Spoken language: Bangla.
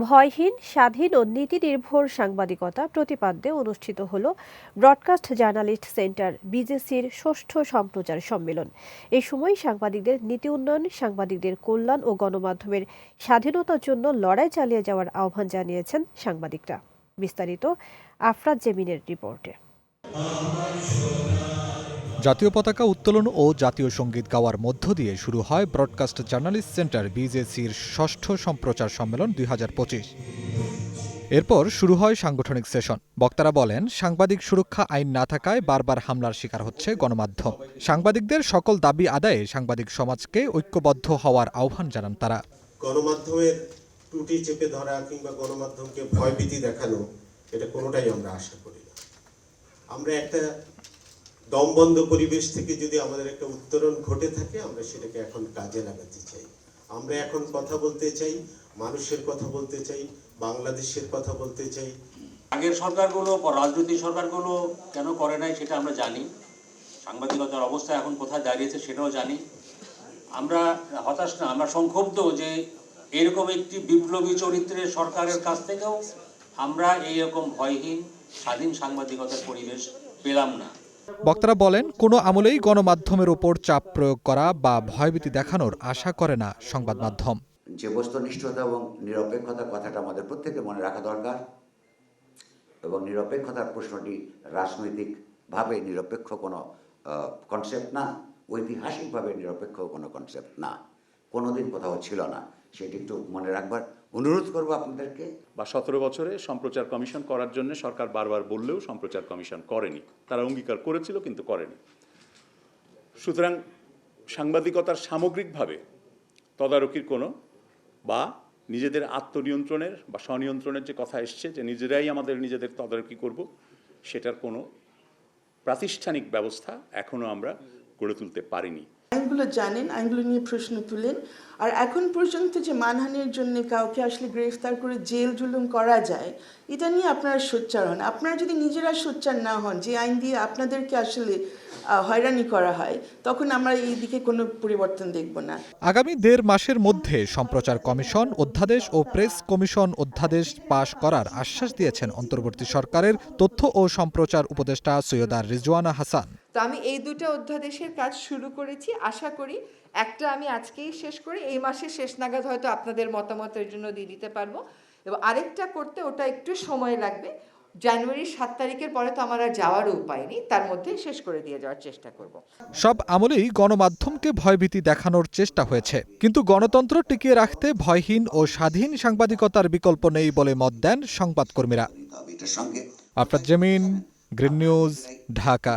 ভয়হীন, স্বাধীন ও নীতিনির্ভর সাংবাদিকতা প্রতিপাদ্যে অনুষ্ঠিত হল ব্রডকাস্ট জার্নালিস্ট সেন্টার বিজেসির ষষ্ঠ সম্প্রচার সম্মেলন। এই সময় সাংবাদিকদের নীতি উন্নয়ন, সাংবাদিকদের কল্যাণ ও গণমাধ্যমের স্বাধীনতার জন্য লড়াই চালিয়ে যাওয়ার আহ্বান জানিয়েছেন সাংবাদিকরা। বিস্তারিত আফরাজ জেমিনের রিপোর্টে। জাতীয় পতাকা উত্তোলন ও জাতীয় সঙ্গীত গাওয়ার মধ্য দিয়ে শুরু হয় ব্রডকাস্ট জার্নালিস্ট সেন্টার বিজেসির ষষ্ঠ সম্প্রচার সম্মেলন 2025। এরপর শুরু হয় সাংগঠনিক সেশন। বক্তারা বলেন, সাংবাদিক সুরক্ষা আইন না থাকায় বারবার হামলার শিকার হচ্ছে গণমাধ্যম। সাংবাদিকদের সকল দাবি আদায়ে সাংবাদিক সমাজকে ঐক্যবদ্ধ হওয়ার আহ্বান জানান তারা। গণমাধ্যমের ত্রুটি চেপে ধরা কিংবা গণমাধ্যমকে ভয়ভীতি দেখানো, এটা কোনোটাই আমরা আশা করি না। আমরা একটা দমবন্ধ পরিবেশ থেকে যদি আমাদের একটা উত্তরণ ঘটে থাকে, আমরা সেটাকে এখন কাজে লাগাতে চাই। আমরা এখন কথা বলতে চাই, মানুষের কথা বলতে চাই, বাংলাদেশের কথা বলতে চাই। আগের সরকারগুলো, রাজনৈতিক সরকারগুলো কেন করে নাই সেটা আমরা জানি। সাংবাদিকতার অবস্থা এখন কোথায় দাঁড়িয়েছে সেটাও জানি। আমরা হতাশ না, আমরা সংক্ষুব্ধ যে এরকম একটি বিপ্লবী চরিত্রের সরকারের কাছ থেকেও আমরা এইরকম ভয়হীন, স্বাধীন সাংবাদিকতার পরিবেশ পেলাম না। বক্তারা বলেন, কোনো আমলেই গণমাধ্যমের ওপর চাপ প্রয়োগ করা বা ভয়ভীতি দেখানোর আশা করে না সংবাদ মাধ্যম। যে বস্তুনিষ্ঠতা এবং নিরপেক্ষতার কথাটা আমাদের প্রত্যেকের মনে রাখা দরকার, এবং নিরপেক্ষতার প্রশ্নটি রাজনৈতিকভাবে নিরপেক্ষ কোনো কনসেপ্ট না, ঐতিহাসিকভাবে নিরপেক্ষ কোনো কনসেপ্ট না, কোনোদিন কোথাও ছিল না। সেটি একটু মনে রাখবার অনুরোধ করবো আপনাদেরকে। 17 বছরে সম্প্রচার কমিশন করার জন্য সরকার বারবার বললেও সম্প্রচার কমিশন করেনি। তারা অঙ্গীকার করেছিল কিন্তু করেনি। সুতরাং সাংবাদিকতার সামগ্রিকভাবে তদারকির কোনো বা নিজেদের আত্মনিয়ন্ত্রণের বা স্বনিয়ন্ত্রণের যে কথা এসছে, যে নিজেরাই আমাদের নিজেদের তদারকি করব, সেটার কোনো প্রাতিষ্ঠানিক ব্যবস্থা এখনও আমরা গড়ে তুলতে পারিনি। আইনগুলো জানেন, আইনগুলো নিয়ে প্রশ্ন তুলেন। আর এখন পর্যন্ত যে মানহানির জন্য কাউকে আসলে গ্রেফতার করে জেল জুলুম করা যায়, এটা নিয়ে আপনারা সোচ্চার হন। আপনারা যদি নিজেরা সোচ্চার না হন, যে আইন দিয়ে আপনাদেরকে আসলে হয়রানি করা হয়, তখন আমরা এই দিকে কোনো পরিবর্তন দেখব না। আগামী 1.5 মাসের মধ্যে সম্প্রচার কমিশন অধ্যাদেশ ও প্রেস কমিশন অধ্যাদেশ পাশ করার আশ্বাস দিয়েছেন অন্তর্বর্তী সরকারের তথ্য ও সম্প্রচার উপদেষ্টা সৈয়দা রিজওয়ানা হাসান। তো আমি এই দুটো অধ্যাদেশের কাজ শুরু করেছি। আশা করি একটা আমি আজকেই শেষ করে এই মাসের শেষ নাগাদ হয়তো আপনাদের মতামতের জন্য দিয়ে দিতে পারবো, এবং আরেকটা করতে ওটা একটু সময় লাগবে। জানুয়ারির 7 তারিখের পরে তো আমার আর যাওয়ারও উপায় নেই, তার মধ্যে শেষ করে দিয়ে যাওয়ার চেষ্টা করব। সব আমলেই গণমাধ্যমকে ভয়ভীতি দেখানোর চেষ্টা হয়েছে, কিন্তু গণতন্ত্র টিকিয়ে রাখতে ভয়হীন ও স্বাধীন সাংবাদিকতার বিকল্প নেই বলে মত দেন সংবাদকর্মীরা। Afraz Jemin, green news, Dhaka.